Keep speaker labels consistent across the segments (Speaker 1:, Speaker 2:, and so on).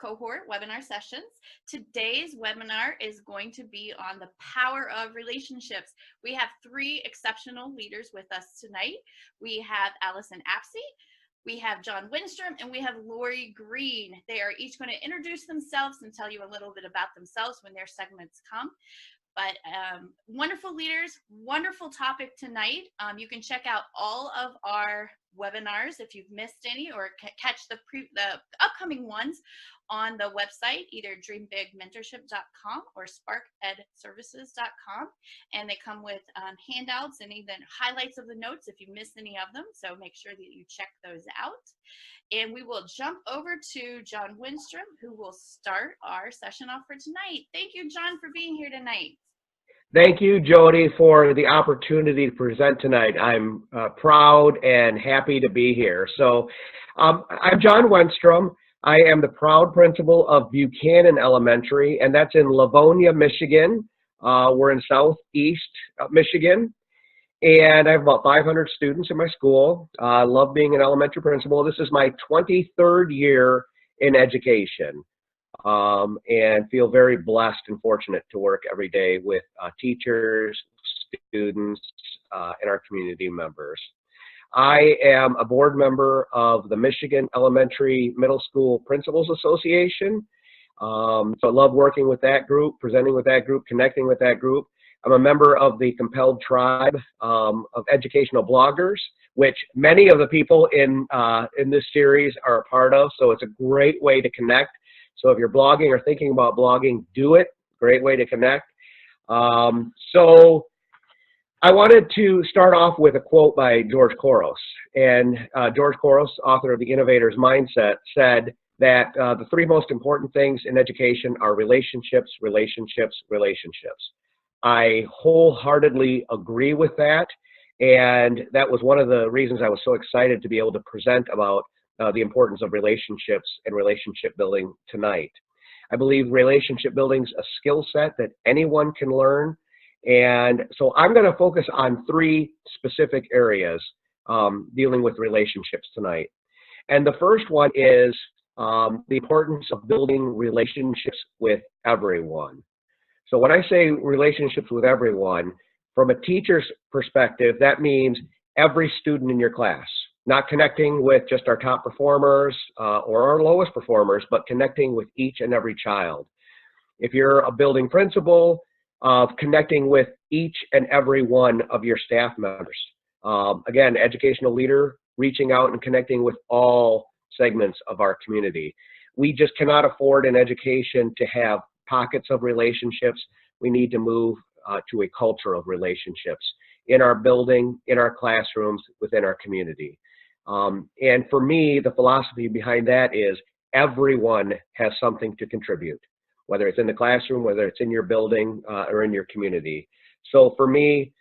Speaker 1: cohort webinar sessions. Today's webinar is going to be on the power of relationships. We have three exceptional leaders with us tonight. We have Allyson Apsey, we have John Wennstrom, and we have Lori Green. They are each going to introduce themselves and tell you a little bit about themselves when their segments come. But wonderful leaders, wonderful topic tonight. You can check out all of our webinars if you've missed any, or catch the upcoming ones on the website, either dreambigmentorship.com or sparkedservices.com. And they come with handouts and even highlights of the notes if you miss any of them. So make sure that you check those out. And we will jump over to John Wennstrom, who will start our session off for tonight. Thank you, John, for being here tonight.
Speaker 2: Thank you, Jodi, for the opportunity to present tonight. I'm proud and happy to be here. So I'm John Wennstrom. I am the proud principal of Buchanan Elementary, and that's in Livonia, Michigan. We're in southeast Michigan. And I have about 500 students in my school. I love being an elementary principal. This is my 23rd year in education, and feel very blessed and fortunate to work every day with teachers, students, and our community members. I am a board member of the Michigan Elementary Middle School Principals Association. So I love working with that group, presenting with that group, connecting with that group. I'm a member of the Compelled Tribe of educational bloggers, which many of the people in this series are a part of. So it's a great way to connect. So if you're blogging or thinking about blogging, do it. Great way to connect. So I wanted to start off with a quote by George Couros. And George Couros, author of The Innovator's Mindset, said that the three most important things in education are relationships, relationships, relationships. I wholeheartedly agree with that, and that was one of the reasons I was so excited to be able to present about the importance of relationships and relationship building tonight. I believe relationship building is a skill set that anyone can learn, and so I'm going to focus on three specific areas dealing with relationships tonight. And the first one is the importance of building relationships with everyone. So when I say relationships with everyone, from a teacher's perspective, that means every student in your class, not connecting with just our top performers or our lowest performers, but connecting with each and every child. If you're a building principal, connecting with each and every one of your staff members. Again, educational leader, reaching out and connecting with all segments of our community. We just cannot afford in education to have pockets of relationships. We need to move to a culture of relationships in our building, in our classrooms, within our community. And for me, the philosophy behind that is everyone has something to contribute, whether it's in the classroom, whether it's in your building or in your community. So for me,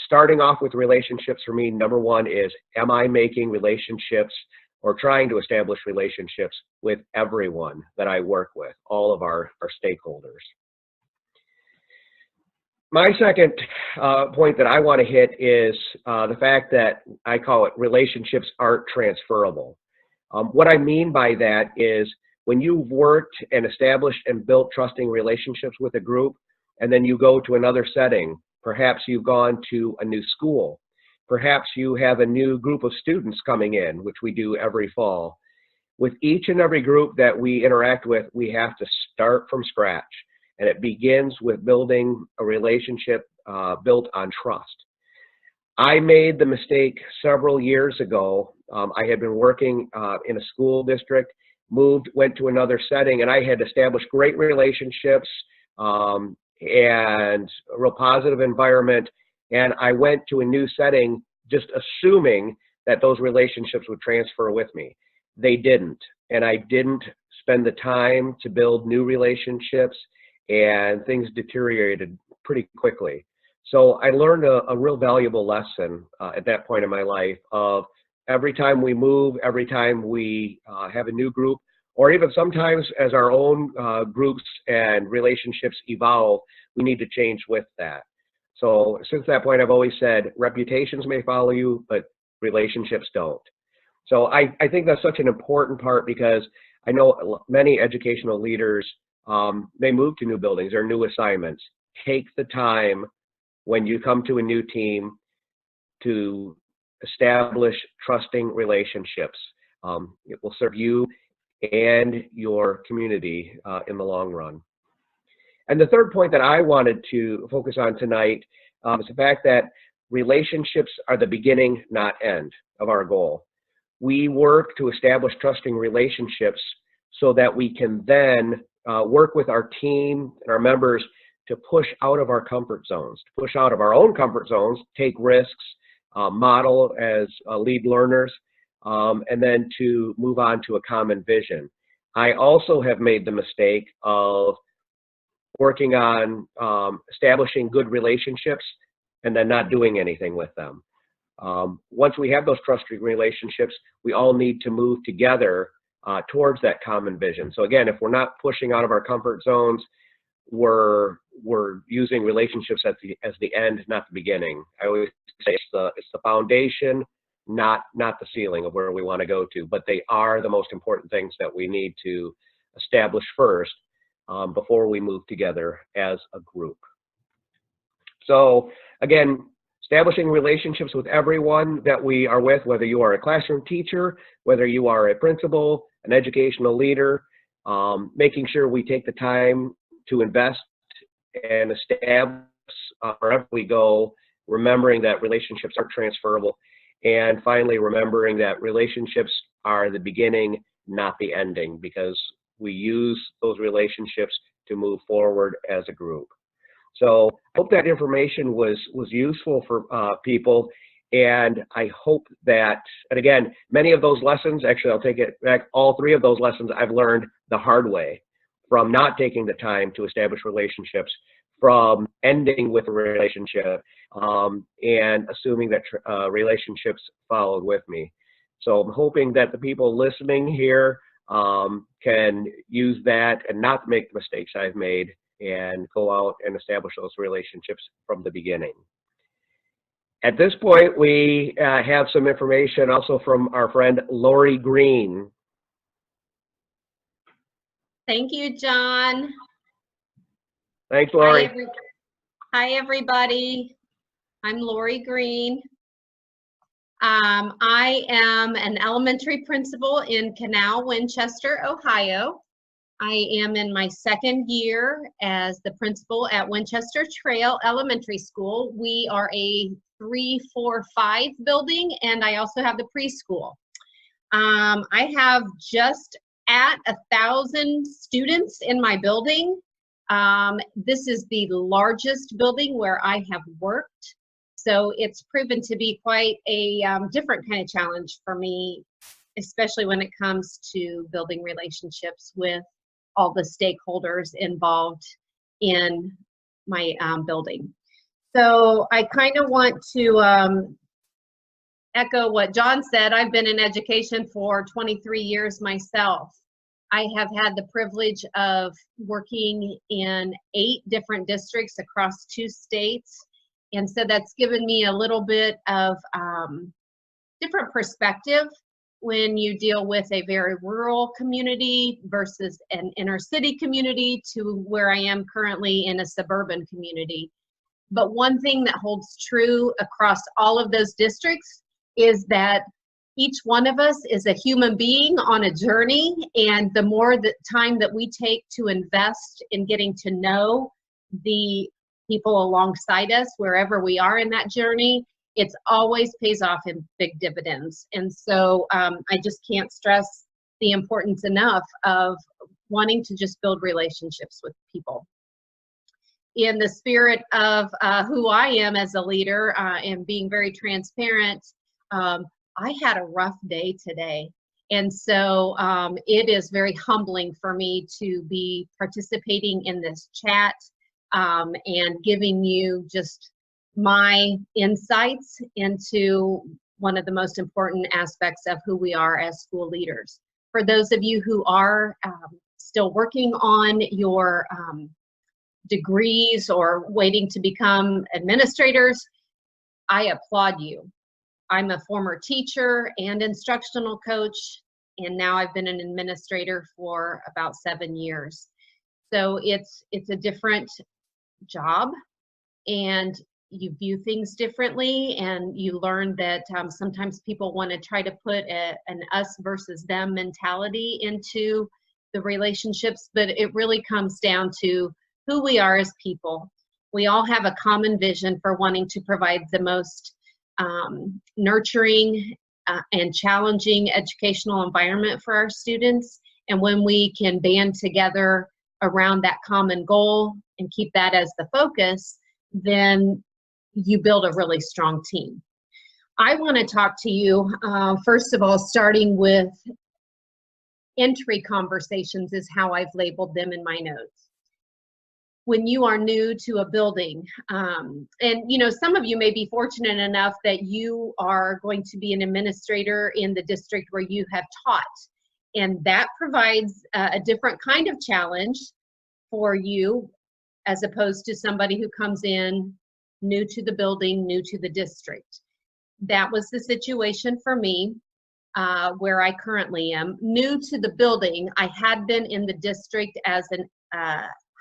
Speaker 2: starting off with relationships, for me, number one is, am I making relationships or trying to establish relationships with everyone that I work with, all of our stakeholders. My second point that I want to hit is the fact that I call it relationships aren't transferable. What I mean by that is when you've worked and established and built trusting relationships with a group, and then you go to another setting, perhaps you've gone to a new school, perhaps you have a new group of students coming in, which we do every fall. With each and every group that we interact with, we have to start from scratch. And it begins with building a relationship built on trust. I made the mistake several years ago. I had been working in a school district, went to another setting, and I had established great relationships and a real positive environment. And I went to a new setting just assuming that those relationships would transfer with me. They didn't. And I didn't spend the time to build new relationships, and things deteriorated pretty quickly. So I learned a real valuable lesson at that point in my life of every time we move, every time we have a new group, or even sometimes as our own groups and relationships evolve, we need to change with that. So since that point, I've always said reputations may follow you, but relationships don't. So I think that's such an important part, because I know many educational leaders, they move to new buildings or new assignments. Take the time when you come to a new team to establish trusting relationships. It will serve you and your community in the long run. And the third point that I wanted to focus on tonight is the fact that relationships are the beginning, not end of our goal. We work to establish trusting relationships so that we can then work with our team and our members to push out of our comfort zones, to push out of our own comfort zones, take risks, model as lead learners, and then to move on to a common vision. I also have made the mistake of working on establishing good relationships and then not doing anything with them. Once we have those trusting relationships, we all need to move together towards that common vision. So again, if we're not pushing out of our comfort zones, we're using relationships as the end, not the beginning. I always say it's the foundation, not the ceiling of where we want to go to, but they are the most important things that we need to establish first before we move together as a group. So again, establishing relationships with everyone that we are with, whether you are a classroom teacher, whether you are a principal, an educational leader, making sure we take the time to invest and establish wherever we go, remembering that relationships are transferable, and finally remembering that relationships are the beginning, not the ending, because we use those relationships to move forward as a group. So I hope that information was useful for people, and I hope that, and again, many of those lessons, actually I'll take it back, all three of those lessons I've learned the hard way, from not taking the time to establish relationships, from ending with a relationship, and assuming that relationships followed with me. So I'm hoping that the people listening here can use that and not make the mistakes I've made and go out and establish those relationships from the beginning. At this point, we have some information also from our friend Lori Green.
Speaker 3: Thank you, John.
Speaker 2: Thanks, Lori.
Speaker 3: Hi, everybody. I'm Lori Green. I am an elementary principal in Canal, Winchester, Ohio. I am in my second year as the principal at Winchester Trail Elementary School. We are a 3, 4, 5 building, and I also have the preschool. I have just at 1,000 students in my building. This is the largest building where I have worked. So it's proven to be quite a different kind of challenge for me, especially when it comes to building relationships with all the stakeholders involved in my building. So I kind of want to echo what John said. I've been in education for 23 years myself. I have had the privilege of working in 8 different districts across 2 states. And so that's given me a little bit of different perspective when you deal with a very rural community versus an inner city community to where I am currently in a suburban community. But one thing that holds true across all of those districts is that each one of us is a human being on a journey, and the more the time that we take to invest in getting to know the people alongside us wherever we are in that journey, it's always pays off in big dividends. And so I just can't stress the importance enough of wanting to just build relationships with people. In the spirit of who I am as a leader and being very transparent, I had a rough day today. And so it is very humbling for me to be participating in this chat and giving you just my insights into one of the most important aspects of who we are as school leaders. For those of you who are still working on your degrees or waiting to become administrators, I applaud you. I'm a former teacher and instructional coach, and now I've been an administrator for about 7 years. So it's a different job, and you view things differently, and you learn that sometimes people want to try to put an us versus them mentality into the relationships, but it really comes down to who we are as people. We all have a common vision for wanting to provide the most nurturing and challenging educational environment for our students. And when we can band together around that common goal and keep that as the focus, then you build a really strong team. I want to talk to you, first of all, starting with entry conversations is how I've labeled them in my notes. When you are new to a building, and you know, some of you may be fortunate enough that you are going to be an administrator in the district where you have taught, and that provides a different kind of challenge for you as opposed to somebody who comes in new to the building, new to the district. That was the situation for me, where I currently am. New to the building, I had been in the district as an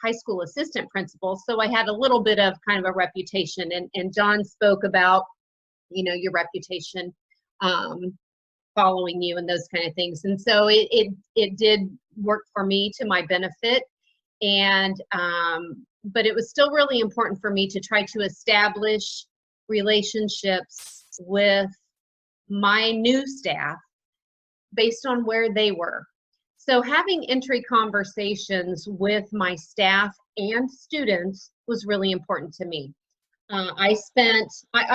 Speaker 3: high school assistant principal, so I had a little bit of kind of a reputation, and John spoke about, you know, your reputation following you and those kind of things, and so it did work for me to my benefit, and but it was still really important for me to try to establish relationships with my new staff based on where they were. So having entry conversations with my staff and students was really important to me. I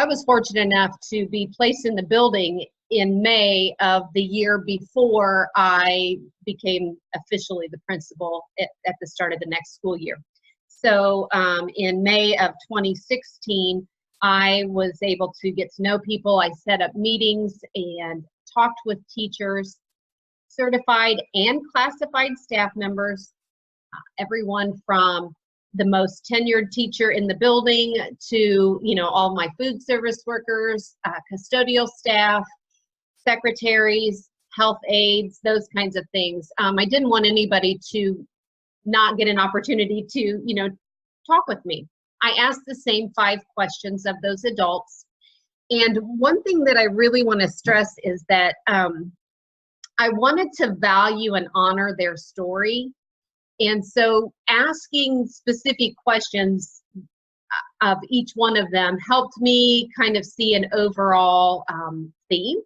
Speaker 3: was fortunate enough to be placed in the building in May of the year before I became officially the principal at the start of the next school year. So in May of 2016, I was able to get to know people. I set up meetings and talked with teachers, certified and classified staff members, everyone from the most tenured teacher in the building to, you know, all my food service workers, custodial staff, secretaries, health aides, those kinds of things. I didn't want anybody to not get an opportunity to, you know, talk with me. I asked the same 5 questions of those adults. And one thing that I really want to stress is that I wanted to value and honor their story. And so asking specific questions of each one of them helped me kind of see an overall theme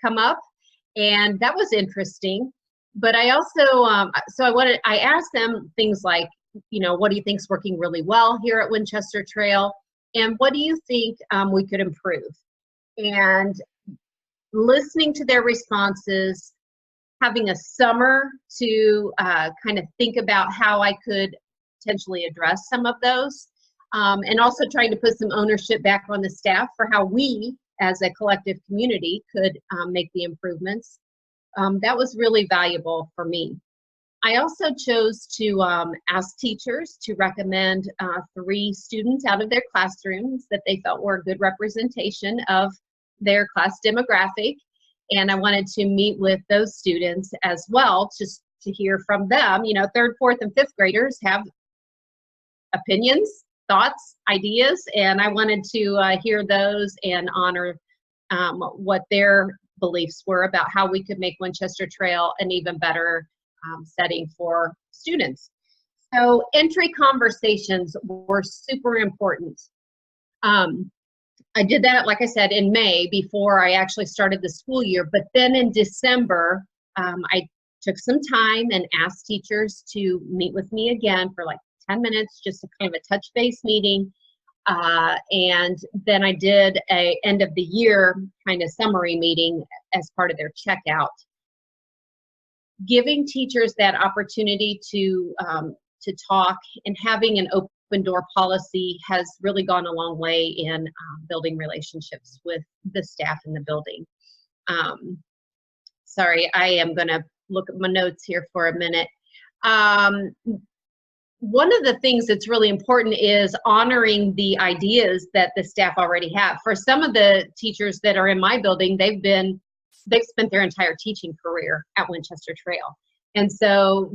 Speaker 3: come up. And that was interesting. But I also, I asked them things like, you know, what do you think's working really well here at Winchester Trail? And what do you think we could improve? And listening to their responses, having a summer to kind of think about how I could potentially address some of those, and also trying to put some ownership back on the staff for how we as a collective community could make the improvements. That was really valuable for me. I also chose to ask teachers to recommend 3 students out of their classrooms that they felt were a good representation of their class demographic. And I wanted to meet with those students as well, just to hear from them. You know, 3rd, 4th, and 5th graders have opinions, thoughts, ideas, and I wanted to hear those and honor what their beliefs were about how we could make Winchester Trail an even better setting for students. So entry conversations were super important. I did that, like I said, in May before I actually started the school year, but then in December, I took some time and asked teachers to meet with me again for like 10 minutes, just a kind of a touch base meeting. And then I did a end of the year kind of summary meeting as part of their checkout. Giving teachers that opportunity to talk and having an open door policy has really gone a long way in building relationships with the staff in the building. Sorry, I am going to look at my notes here for a minute. One of the things that's really important is honoring the ideas that the staff already have. For some of the teachers that are in my building, they've been they've spent their entire teaching career at Winchester Trail. And so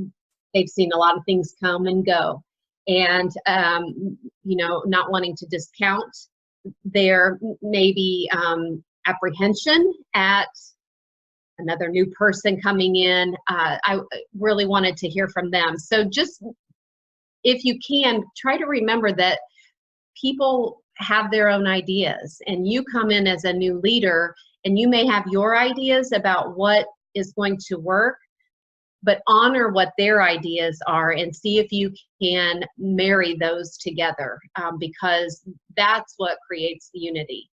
Speaker 3: they've seen a lot of things come and go. And, you know, not wanting to discount their maybe apprehension at another new person coming in, I really wanted to hear from them. So just, if you can, try to remember that people have their own ideas, and you come in as a new leader and you may have your ideas about what is going to work, but honor what their ideas are and see if you can marry those together, because that's what creates the unity.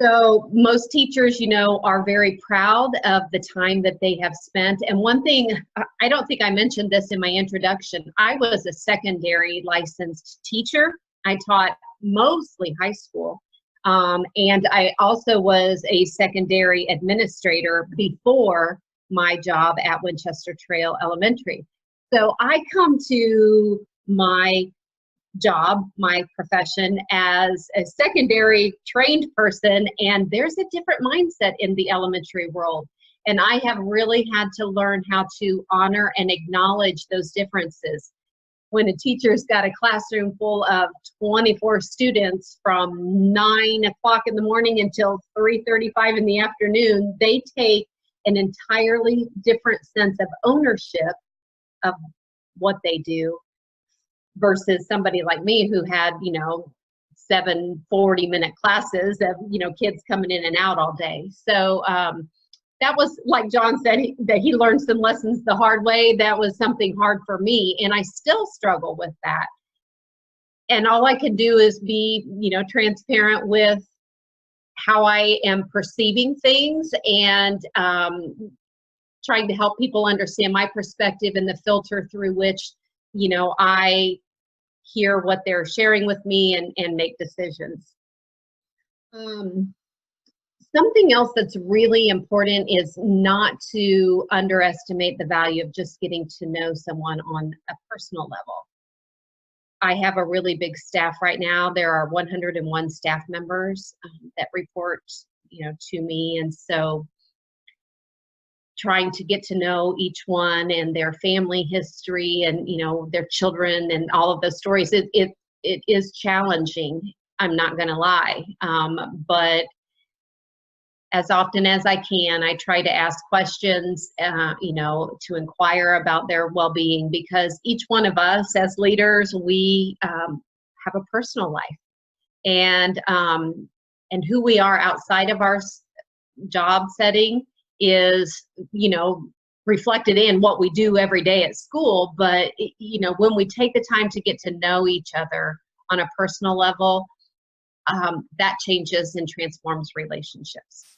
Speaker 3: So most teachers, you know, are very proud of the time that they have spent. And one thing, I don't think I mentioned this in my introduction, I was a secondary licensed teacher. I taught mostly high school. And I also was a secondary administrator before my job at Winchester Trail Elementary. So I come to my job, my profession, as a secondary trained person, and there's a different mindset in the elementary world. And I have really had to learn how to honor and acknowledge those differences. When a teacher's got a classroom full of 24 students from 9 o'clock in the morning until 3:35 in the afternoon, they take an entirely different sense of ownership of what they do versus somebody like me who had, you know, 7 40-minute classes of, you know, kids coming in and out all day. So that was, like John said, that he learned some lessons the hard way. That was something hard for me, and I still struggle with that. And all I can do is be, you know, transparent with how I am perceiving things, and trying to help people understand my perspective and the filter through which, you know, I hear what they're sharing with me and make decisions. Something else that's really important is not to underestimate the value of just getting to know someone on a personal level. I have a really big staff right now. There are 101 staff members that report, you know, to me, and so trying to get to know each one and their family history and, you know, their children and all of those stories, it is challenging. I'm not going to lie, but as often as I can, I try to ask questions, you know, to inquire about their well-being, because each one of us as leaders, we have a personal life, and who we are outside of our job setting is, you know, reflected in what we do every day at school. But, you know, when we take the time to get to know each other on a personal level, that changes and transforms relationships.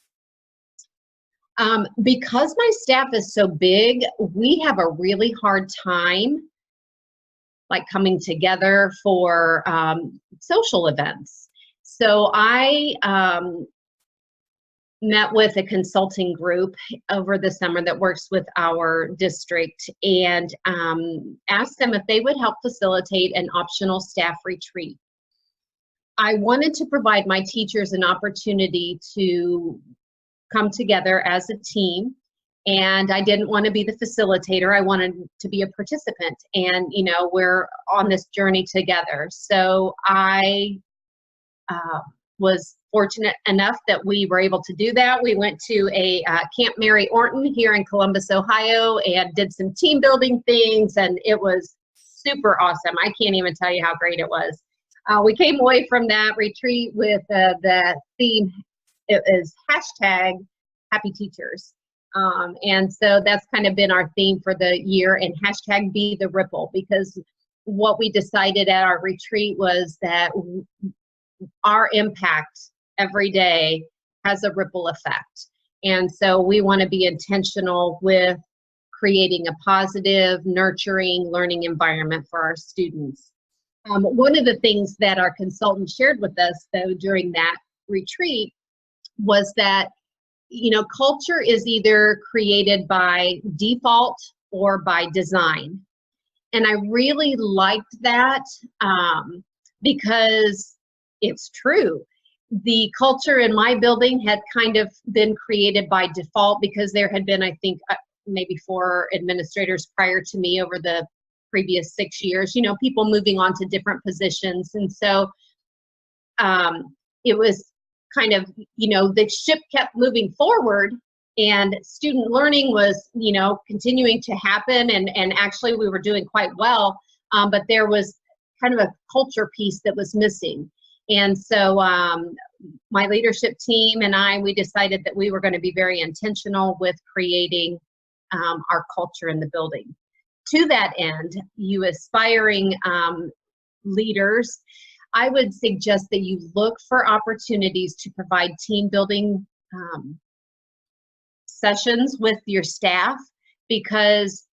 Speaker 3: Because my staff is so big, we have a really hard time like coming together for social events. So I met with a consulting group over the summer that works with our district, and asked them if they would help facilitate an optional staff retreat. I wanted to provide my teachers an opportunity to come together as a team, and I didn't want to be the facilitator. I wanted to be a participant, and, you know, we're on this journey together. So I was fortunate enough that we were able to do that. We went to a Camp Mary Orton here in Columbus, Ohio, and did some team building things, and it was super awesome. I can't even tell you how great it was. We came away from that retreat with the theme. It is hashtag Happy Teachers. And so that's kind of been our theme for the year, and hashtag Be the Ripple, because what we decided at our retreat was that our impact every day has a ripple effect. And so we want to be intentional with creating a positive, nurturing learning environment for our students. One of the things that our consultant shared with us, though, during that retreat was that, you know, culture is either created by default or by design. And I really liked that because it's true. the culture in my building had kind of been created by default because there had been, I think, maybe 4 administrators prior to me over the previous 6 years, you know, people moving on to different positions. And so it was kind of, you know, the ship kept moving forward and student learning was, you know, continuing to happen. And actually we were doing quite well, but there was kind of a culture piece that was missing. And so my leadership team and we decided that we were going to be very intentional with creating our culture in the building. To that end, you aspiring leaders, I would suggest that you look for opportunities to provide team building sessions with your staff, because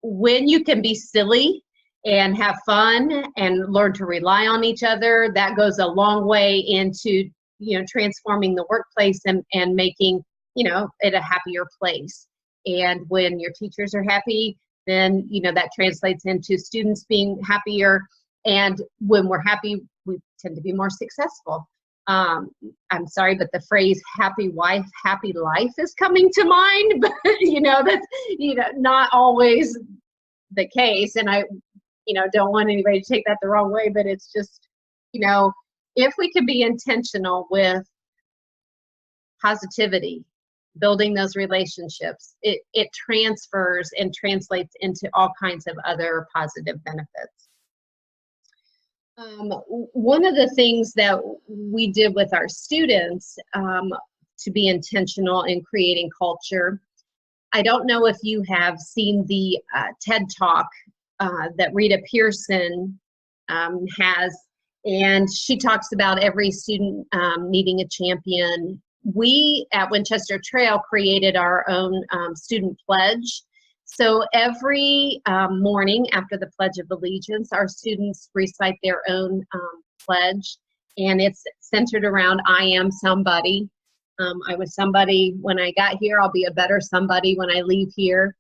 Speaker 3: when you can be silly and have fun and learn to rely on each other, that goes a long way into, you know, transforming the workplace and making, you know, it a happier place. And when your teachers are happy, then, you know, that translates into students being happier. And when we're happy, we tend to be more successful. I'm sorry, but the phrase happy wife, happy life is coming to mind, but, you know, that's, you know, not always the case. And I, you know, don't want anybody to take that the wrong way, but it's just, you know, if we can be intentional with positivity, building those relationships, it transfers and translates into all kinds of other positive benefits. One of the things that we did with our students to be intentional in creating culture, I don't know if you have seen the TED Talk that Rita Pearson has, and she talks about every student needing a champion. We at Winchester Trail created our own student pledge. So every morning after the Pledge of Allegiance, our students recite their own pledge, and it's centered around I am somebody. I was somebody when I got here. I'll be a better somebody when I leave here.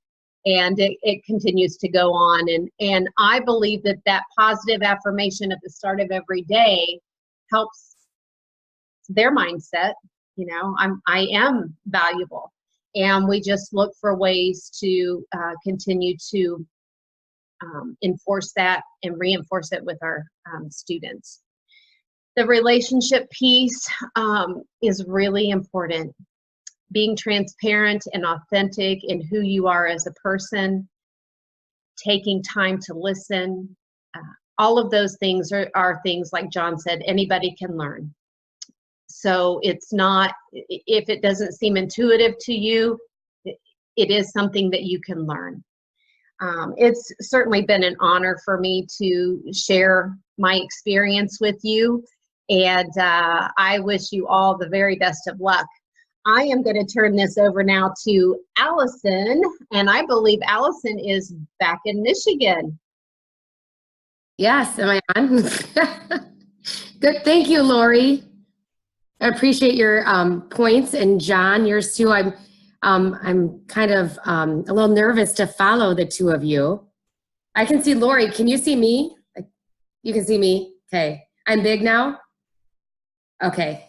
Speaker 3: And it continues to go on. And I believe that that positive affirmation at the start of every day helps their mindset. You know, I am valuable. And we just look for ways to continue to enforce that and reinforce it with our students. The relationship piece is really important. Being transparent and authentic in who you are as a person, taking time to listen, all of those things are things, like John said, anybody can learn. So it's not, if it doesn't seem intuitive to you, it is something that you can learn. It's certainly been an honor for me to share my experience with you, and I wish you all the very best of luck. I am going to turn this over now to Allyson, and I believe Allyson is back in Michigan.
Speaker 4: Yes, am I on? Good, thank you, Lori. I appreciate your points, and John, yours too. I'm kind of a little nervous to follow the two of you. I can see Lori. Can you see me? You can see me. Okay, I'm big now. Okay.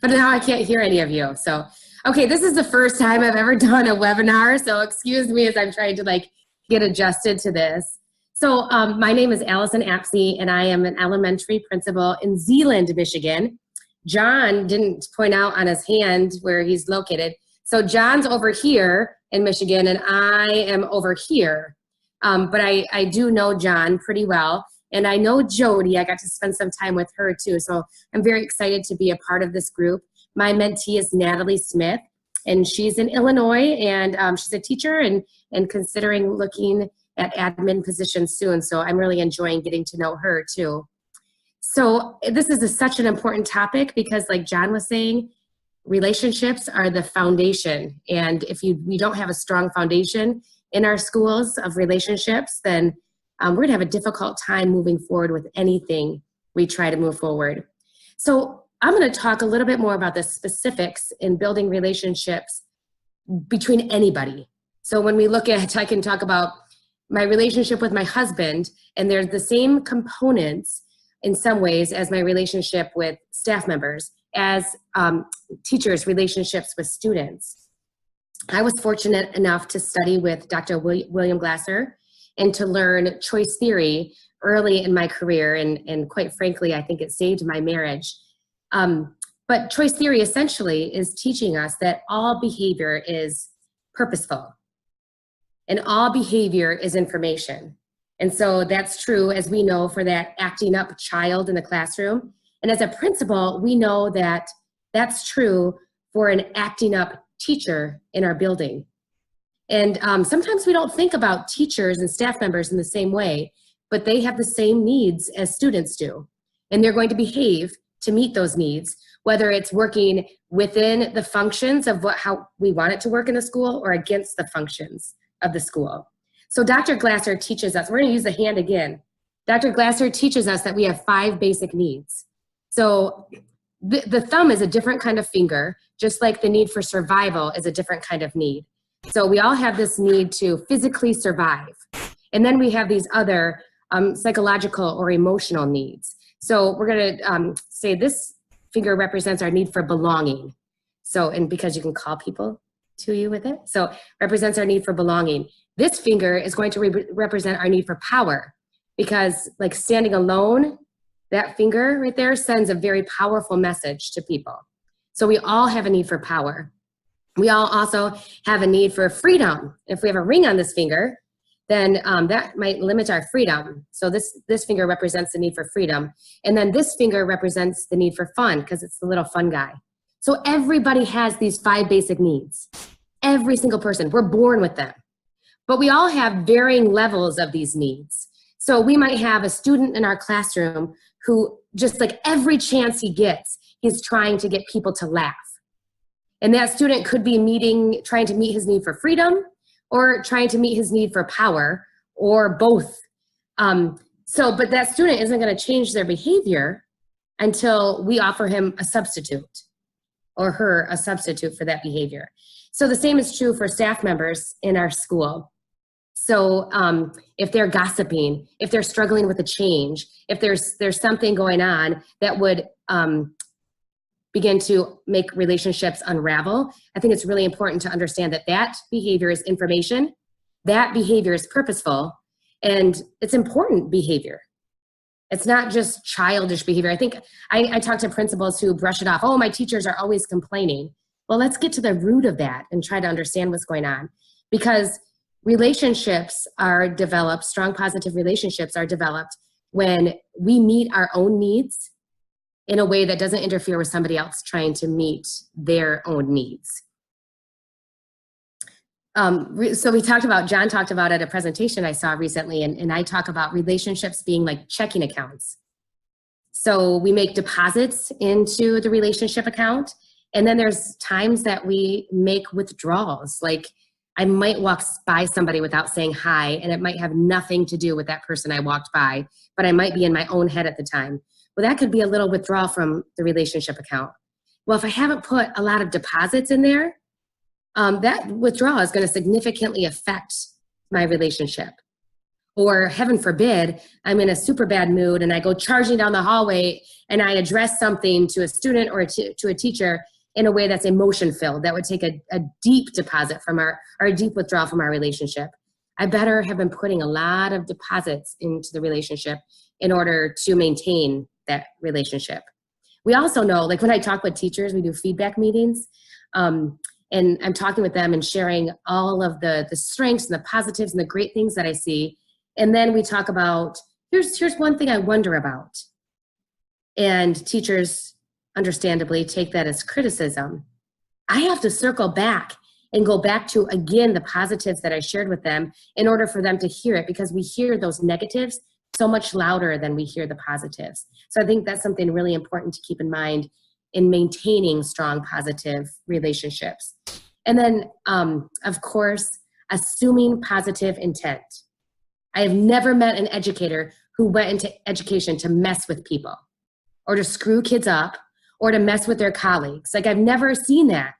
Speaker 4: But now I can't hear any of you. So, okay, this is the first time I've ever done a webinar, so excuse me as I'm trying to get adjusted to this. So my name is Allyson Apsey, and I am an elementary principal in Zeeland, Michigan. John didn't point out on his hand where he's located. So John's over here in Michigan, and I am over here. But I do know John pretty well. And I know Jodi. I got to spend some time with her too. So I'm very excited to be a part of this group. My mentee is Natalie Smith, and she's in Illinois, and she's a teacher and considering looking at admin positions soon. So I'm really enjoying getting to know her too. So this is such an important topic because, like John was saying, relationships are the foundation. And if we don't have a strong foundation in our schools of relationships, then we're going to have a difficult time moving forward with anything we try to move forward. So I'm going to talk a little bit more about the specifics in building relationships between anybody. So when we look at, I can talk about my relationship with my husband, and there's the same components in some ways as my relationship with staff members, as teachers' relationships with students. I was fortunate enough to study with Dr. William Glasser and to learn choice theory early in my career, and quite frankly, I think it saved my marriage. But choice theory essentially is teaching us that all behavior is purposeful and all behavior is information. And so that's true, as we know, for that acting up child in the classroom. And as a principal, we know that that's true for an acting up teacher in our building. And sometimes we don't think about teachers and staff members in the same way, but they have the same needs as students do. And they're going to behave to meet those needs, whether it's working within the functions of how we want it to work in the school or against the functions of the school. So Dr. Glasser teaches us, we're going to use the hand again. Dr. Glasser teaches us that we have 5 basic needs. So the thumb is a different kind of finger, just like the need for survival is a different kind of need. So we all have this need to physically survive. And then we have these other psychological or emotional needs. So we're going to say this finger represents our need for belonging. So, and because you can call people to you with it, so represents our need for belonging. This finger is going to represent our need for power, because like standing alone, that finger right there sends a very powerful message to people. So we all have a need for power. We all also have a need for freedom. If we have a ring on this finger, then that might limit our freedom. So this finger represents the need for freedom. And then this finger represents the need for fun, because it's the little fun guy. So everybody has these 5 basic needs. Every single person, we're born with them. But we all have varying levels of these needs. So we might have a student in our classroom who just like every chance he gets, he's trying to get people to laugh. And that student could be trying to meet his need for freedom, or trying to meet his need for power, or both. But that student isn't going to change their behavior until we offer him a substitute, or her a substitute for that behavior. So the same is true for staff members in our school. So if they're gossiping, if they're struggling with a change, if there's something going on that would begin to make relationships unravel, I think it's really important to understand that that behavior is information, that behavior is purposeful, and it's important behavior. It's not just childish behavior. I think I talk to principals who brush it off. Oh, my teachers are always complaining. Well, let's get to the root of that and try to understand what's going on. Because relationships are developed, strong positive relationships are developed when we meet our own needs in a way that doesn't interfere with somebody else trying to meet their own needs. So John talked about at a presentation I saw recently, and I talk about relationships being like checking accounts. So we make deposits into the relationship account, and then there's times that we make withdrawals. Like I might walk by somebody without saying hi, and it might have nothing to do with that person I walked by, but I might be in my own head at the time. Well, that could be a little withdrawal from the relationship account. Well, if I haven't put a lot of deposits in there, that withdrawal is going to significantly affect my relationship. Or heaven forbid, I'm in a super bad mood and I go charging down the hallway and I address something to a student or to a teacher in a way that's emotion filled. That would take a deep deposit from or a deep withdrawal from our relationship. I better have been putting a lot of deposits into the relationship in order to maintain that relationship. We also know, like when I talk with teachers, we do feedback meetings, and I'm talking with them and sharing all of the strengths and the positives and the great things that I see. And then we talk about, here's one thing I wonder about. And teachers understandably take that as criticism. I have to circle back and go back to, again, the positives that I shared with them in order for them to hear it, because we hear those negatives so much louder than we hear the positives. So I think that's something really important to keep in mind in maintaining strong positive relationships. And then, of course, assuming positive intent. I have never met an educator who went into education to mess with people or to screw kids up or to mess with their colleagues. Like I've never seen that.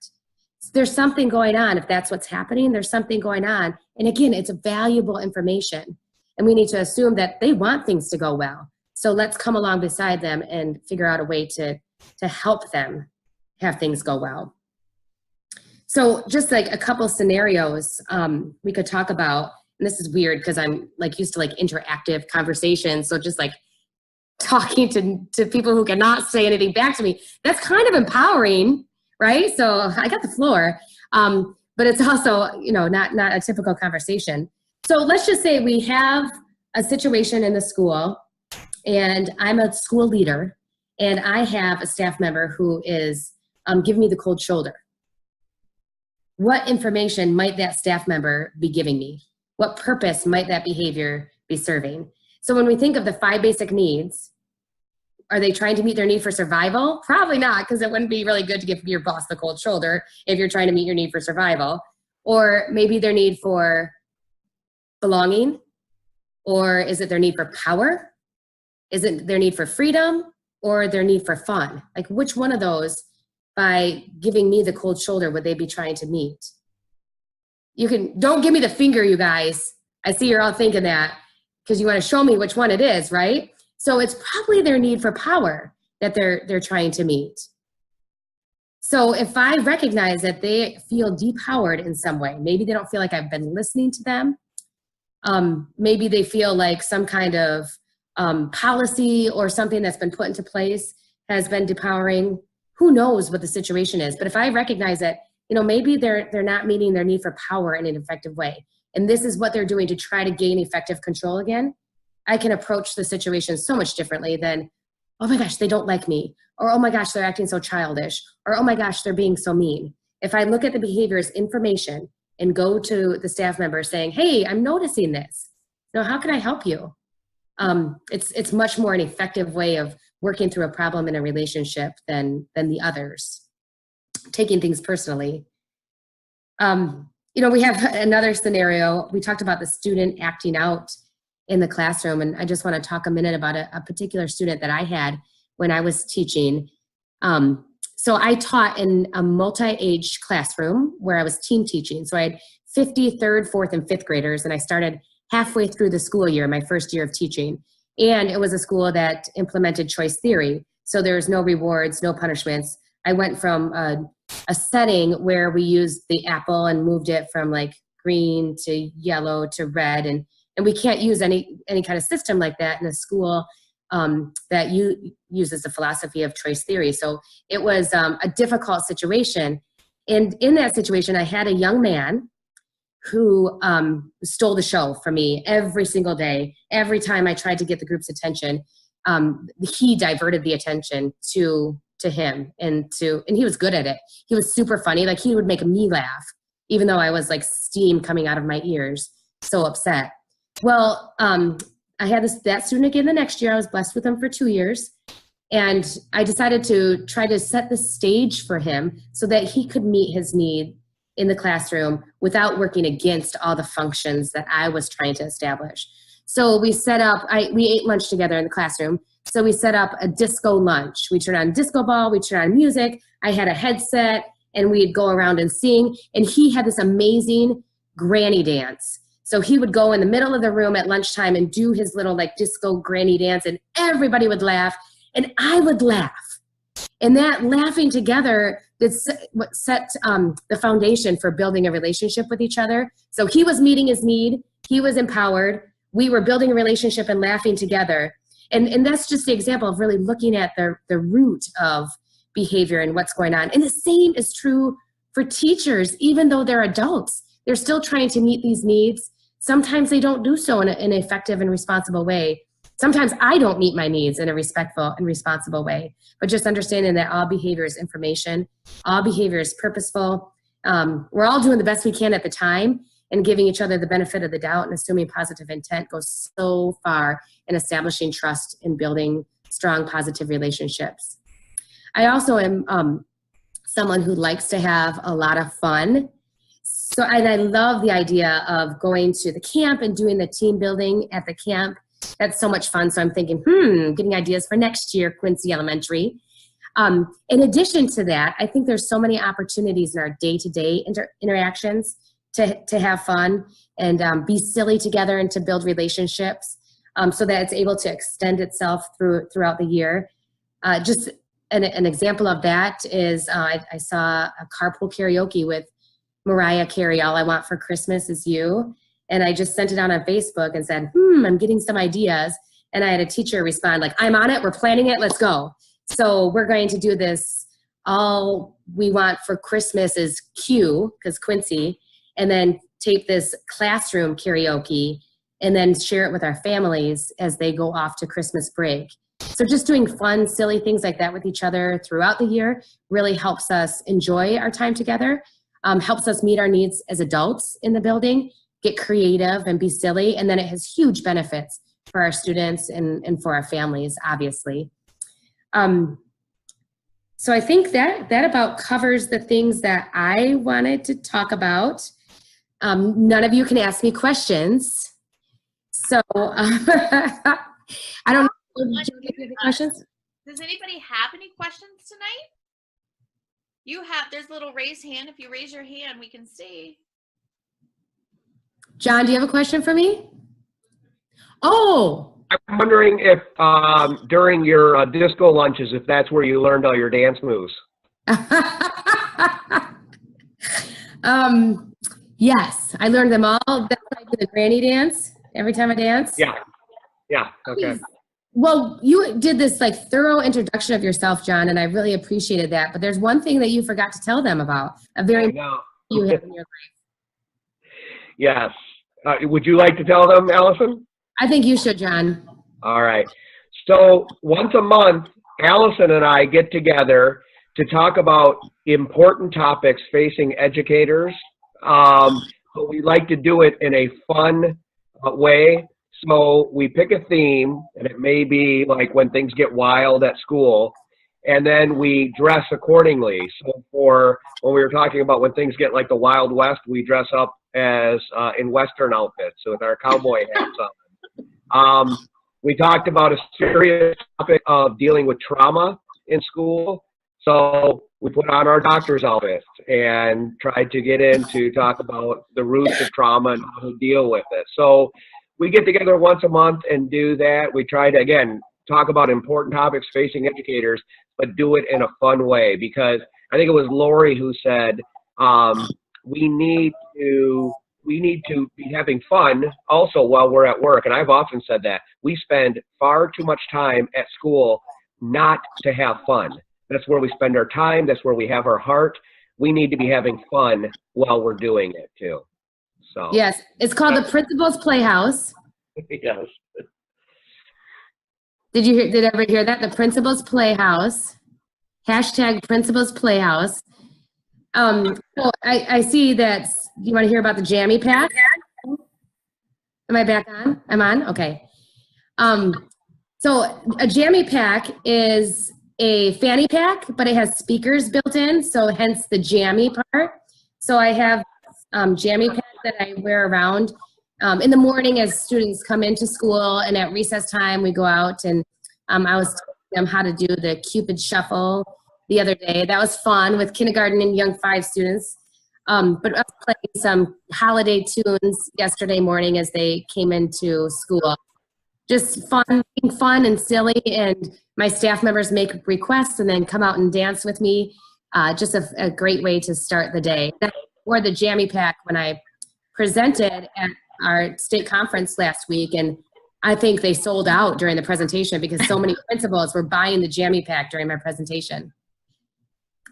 Speaker 4: There's something going on. If that's what's happening, there's something going on. And again, it's valuable information. And we need to assume that they want things to go well. So let's come along beside them and figure out a way to help them have things go well. So just like a couple scenarios we could talk about, and this is weird because I'm like used to like interactive conversations. So just like talking to people who cannot say anything back to me, that's kind of empowering, right? So I got the floor, but it's also, you know, not a typical conversation. So let's just say we have a situation in the school and I'm a school leader and I have a staff member who is giving me the cold shoulder. What information might that staff member be giving me? What purpose might that behavior be serving? So when we think of the 5 basic needs, are they trying to meet their need for survival? Probably not, because it wouldn't be really good to give your boss the cold shoulder if you're trying to meet your need for survival. Or maybe their need for belonging, or is it their need for power? Is it their need for freedom or their need for fun? Like which one of those, by giving me the cold shoulder, would they be trying to meet? Don't give me the finger, you guys. I see you're all thinking that because you want to show me which one it is, right? So it's probably their need for power that they're trying to meet. So if I recognize that they feel depowered in some way, maybe they don't feel like I've been listening to them. Maybe they feel like some kind of policy or something that's been put into place has been depowering. Who knows what the situation is? But if I recognize that, you know, maybe they're not meeting their need for power in an effective way, and this is what they're doing to try to gain effective control again, I can approach the situation so much differently than, oh my gosh, they don't like me, or oh my gosh, they're acting so childish, or oh my gosh, they're being so mean. If I look at the behavior as information and go to the staff member saying, hey, I'm noticing this. Now, how can I help you? It's much more an effective way of working through a problem in a relationship than the others, taking things personally. You know, we have another scenario. We talked about the student acting out in the classroom, and I just want to talk a minute about a particular student that I had when I was teaching. So I taught in a multi-age classroom where I was team teaching. So I had 50 third, fourth, and fifth graders, and I started halfway through the school year, my first year of teaching. And it was a school that implemented choice theory. So there was no rewards, no punishments. I went from a setting where we used the apple and moved it from like green to yellow to red. And we can't use any kind of system like that in a school that uses the philosophy of choice theory. So it was a difficult situation. And in that situation, I had a young man who stole the show from me every single day. Every time I tried to get the group's attention, he diverted the attention to him, and he was good at it. He was super funny. Like he would make me laugh, even though I was like steam coming out of my ears, so upset. Well, I had that student again the next year. I was blessed with him for 2 years. And I decided to try to set the stage for him so that he could meet his need in the classroom without working against all the functions that I was trying to establish. So we set up, we ate lunch together in the classroom. So we set up a disco lunch. We turned on disco ball, we turned on music. I had a headset and we'd go around and sing. And he had this amazing granny dance. So he would go in the middle of the room at lunchtime and do his little like disco granny dance, and everybody would laugh and I would laugh. And that laughing together is what set the foundation for building a relationship with each other. So he was meeting his need, he was empowered, we were building a relationship and laughing together. And that's just the example of really looking at the root of behavior and what's going on. And the same is true for teachers. Even though they're adults, they're still trying to meet these needs. Sometimes they don't do so in an effective and responsible way. Sometimes I don't meet my needs in a respectful and responsible way, but just understanding that all behavior is information, all behavior is purposeful. We're all doing the best we can at the time, and giving each other the benefit of the doubt and assuming positive intent goes so far in establishing trust and building strong positive relationships. I also am someone who likes to have a lot of fun. So, and I love the idea of going to the camp and doing the team building at the camp. That's so much fun. So I'm thinking, getting ideas for next year, Quincy Elementary. In addition to that, I think there's so many opportunities in our day-to-day interactions to have fun and be silly together and to build relationships. so that it's able to extend itself throughout the year. Just an example of that is I saw a carpool karaoke with Mariah Carey, All I Want for Christmas Is You. And I just sent it out on Facebook and said, I'm getting some ideas. And I had a teacher respond like, I'm on it, we're planning it, let's go. So we're going to do this, All We Want for Christmas is Q, because Quincy, and then tape this classroom karaoke and then share it with our families as they go off to Christmas break. So just doing fun, silly things like that with each other throughout the year really helps us enjoy our time together, helps us meet our needs as adults in the building, get creative and be silly, and then it has huge benefits for our students and for our families, obviously. So I think that about covers the things that I wanted to talk about. None of you can ask me questions. So I don't know. Questions?
Speaker 1: Does anybody have any questions tonight? There's a little raised hand. If you raise your hand, we can see.
Speaker 4: John, do you have a question for me? Oh.
Speaker 2: I'm wondering if during your disco lunches, if that's where you learned all your dance moves.
Speaker 4: Yes, I learned them all. That's why I do the granny dance every time I dance.
Speaker 2: Yeah. Okay.
Speaker 4: Well, you did this like thorough introduction of yourself, John, and I really appreciated that. But there's one thing that you forgot to tell them about. A very you have in your life.
Speaker 2: Yes. Would you like to tell them, Allyson?
Speaker 4: I think you should, John.
Speaker 2: All right. So once a month, Allyson and I get together to talk about important topics facing educators. But we like to do it in a fun way. So we pick a theme, and it may be like when things get wild at school, and then we dress accordingly. So for when we were talking about when things get like the Wild West, we dress up as in Western outfits, so with our cowboy hats on. We talked about a serious topic of dealing with trauma in school. So we put on our doctor's outfits and tried to get in to talk about the roots of trauma and how to deal with it. So we get together once a month and do that. We try to, again, talk about important topics facing educators, but do it in a fun way, because I think it was Lori who said we need to be having fun also while we're at work. And I've often said that. We spend far too much time at school not to have fun. That's where we spend our time. That's where we have our heart. We need to be having fun while we're doing it too. So
Speaker 4: yes, it's called the Principal's Playhouse.
Speaker 2: Yes.
Speaker 4: Did everybody hear that? The Principal's Playhouse. Hashtag Principal's Playhouse. So I see that you want to hear about the Jammy Pack. Am I back on? I'm on? Okay. So a Jammy Pack is a fanny pack, but it has speakers built in, so hence the jammy part. So I have jammy pack that I wear around in the morning as students come into school, and at recess time we go out, and I was telling them how to do the Cupid Shuffle the other day. That was fun with kindergarten and young 5 students. But I was playing some holiday tunes yesterday morning as they came into school. Just being fun and silly, and my staff members make requests and then come out and dance with me. Just a great way to start the day. I wore the jammy pack when I presented at our state conference last week, and I think they sold out during the presentation because so many principals were buying the jammy pack during my presentation.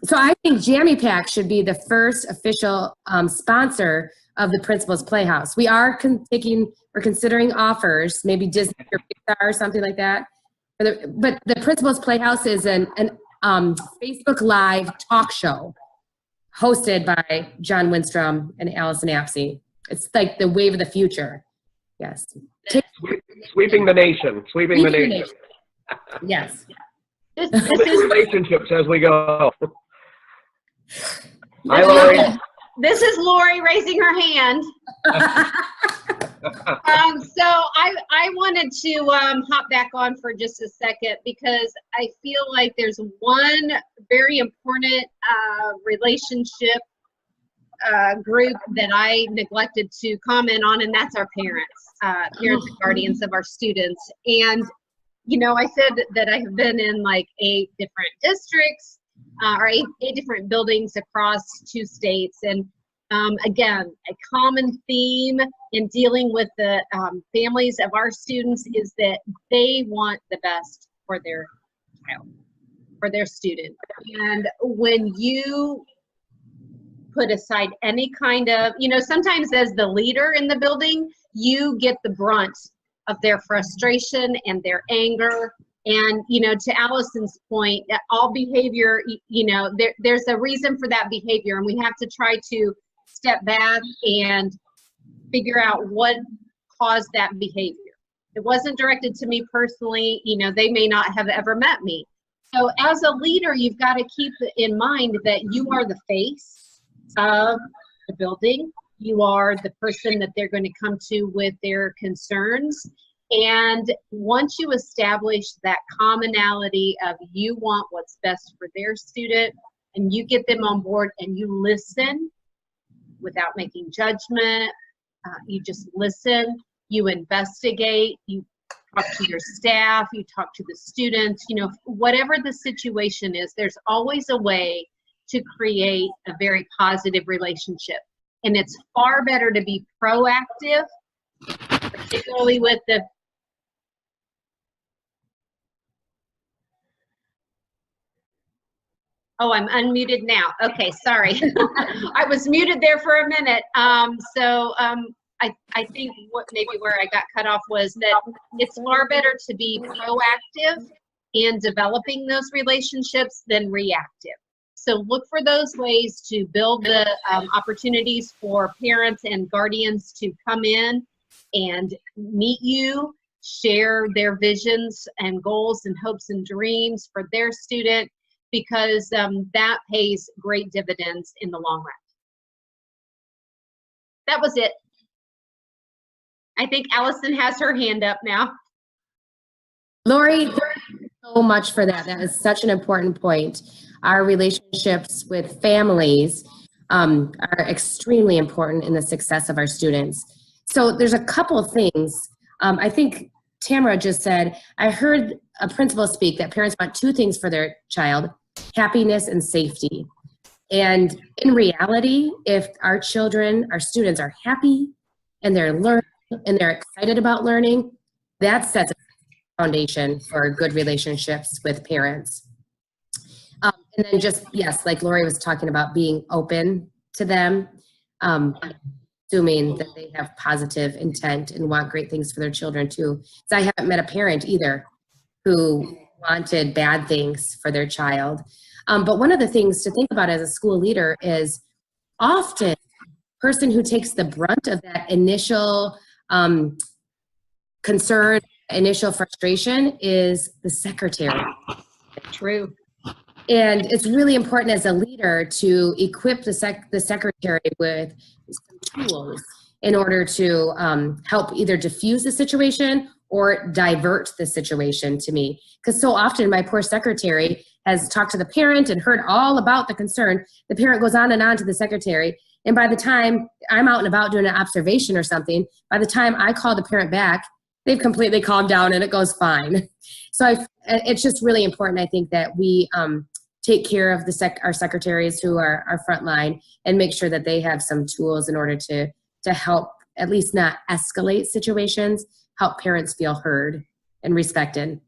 Speaker 4: So I think Jammy Pack should be the first official sponsor of the Principal's Playhouse. We are considering offers, maybe Disney or Pixar or something like that. But the Principal's Playhouse is an Facebook Live talk show hosted by John Wennstrom and Allyson Apsey. It's like the wave of the future. Yes.
Speaker 2: Sweeping the nation. Sweeping the nation.
Speaker 4: Yes.
Speaker 2: Relationships as we go.
Speaker 3: Hi, Lori. This is Lori raising her hand. So I wanted to hop back on for just a second because I feel like there's one very important relationship group that I neglected to comment on, and that's our parents, parents and guardians of our students. And, you know, I said that I have been in like 8 different districts, or eight different buildings across 2 states. And again, a common theme in dealing with the families of our students is that they want the best for their child, for their student. And when you put aside any kind of, you know, sometimes as the leader in the building, you get the brunt of their frustration and their anger. And, you know, to Allison's point, that all behavior, you know, there's a reason for that behavior, and we have to try to step back and figure out what caused that behavior. It wasn't directed to me personally. You know, they may not have ever met me. So as a leader, you've got to keep in mind that you are the face of the building. You are the person that they're going to come to with their concerns. And once you establish that commonality of you want what's best for their student, and you get them on board and you listen without making judgment, you just listen, you investigate, you talk to your staff, you talk to the students, you know, whatever the situation is, there's always a way to create a very positive relationship. And it's far better to be proactive, particularly with the Oh, I'm unmuted now. Okay, sorry. I was muted there for a minute. I think what maybe where I got cut off was that it's far better to be proactive in developing those relationships than reactive. So look for those ways to build the opportunities for parents and guardians to come in and meet you, share their visions and goals and hopes and dreams for their student, because that pays great dividends in the long run. That was it. I think Allyson has her hand up now.
Speaker 4: Lori, thank you so much for that. That is such an important point. Our relationships with families are extremely important in the success of our students. So there's a couple of things. I think Tamara just said, I heard a principal speak that parents want 2 things for their child: happiness and safety. And in reality, if our children, our students are happy and they're learning and they're excited about learning, that sets a foundation for good relationships with parents. And then just, yes, like Lori was talking about, being open to them, assuming that they have positive intent and want great things for their children too. So I haven't met a parent either who wanted bad things for their child. But one of the things to think about as a school leader is often the person who takes the brunt of that initial concern, initial frustration is the secretary.
Speaker 3: True.
Speaker 4: And it's really important as a leader to equip the secretary with some tools in order to help either diffuse the situation or divert the situation to me. Because so often my poor secretary has talked to the parent and heard all about the concern. The parent goes on and on to the secretary. And by the time I'm out and about doing an observation or something, by the time I call the parent back, they've completely calmed down and it goes fine. So it's just really important, I think, that we take care of our secretaries who are our frontline and make sure that they have some tools in order to help at least not escalate situations, help parents feel heard and respected.